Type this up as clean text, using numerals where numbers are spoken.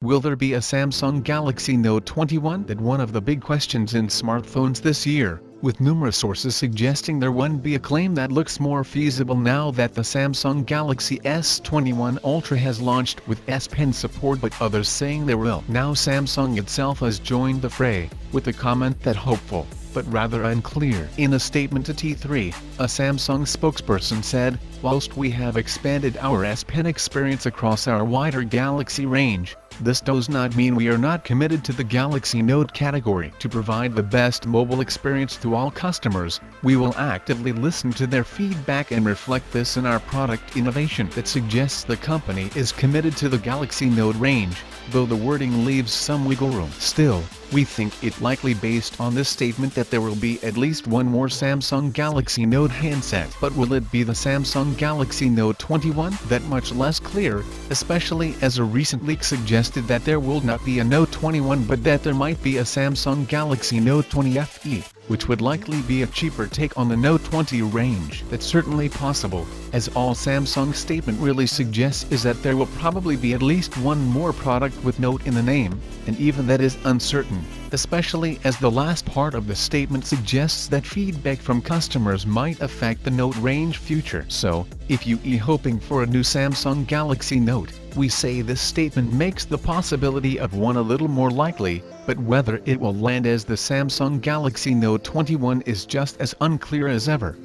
Will there be a Samsung Galaxy Note 21? That's one of the big questions in smartphones this year, with numerous sources suggesting there won't be a claim that looks more feasible now that the Samsung Galaxy S21 Ultra has launched with S Pen support, but others saying there will. Now Samsung itself has joined the fray, with a comment that hopeful, but rather unclear. In a statement to T3, a Samsung spokesperson said, "Whilst we have expanded our S Pen experience across our wider Galaxy range, this does not mean we are not committed to the Galaxy Note category. To provide the best mobile experience to all customers, we will actively listen to their feedback and reflect this in our product innovation." That suggests the company is committed to the Galaxy Note range, though the wording leaves some wiggle room. Still, we think it likely based on this statement that there will be at least one more Samsung Galaxy Note handset. But will it be the Samsung Galaxy Note 21? That much less clear, especially as a recent leak suggested that there will not be a Note 21 but that there might be a Samsung Galaxy Note 20 FE, which would likely be a cheaper take on the Note 20 range. That's certainly possible, as all Samsung's statement really suggests is that there will probably be at least one more product with Note in the name, and even that is uncertain, especially as the last part of the statement suggests that feedback from customers might affect the Note range future. So, if you are hoping for a new Samsung Galaxy Note, we say this statement makes the possibility of one a little more likely, but whether it will land as the Samsung Galaxy Note 21 is just as unclear as ever.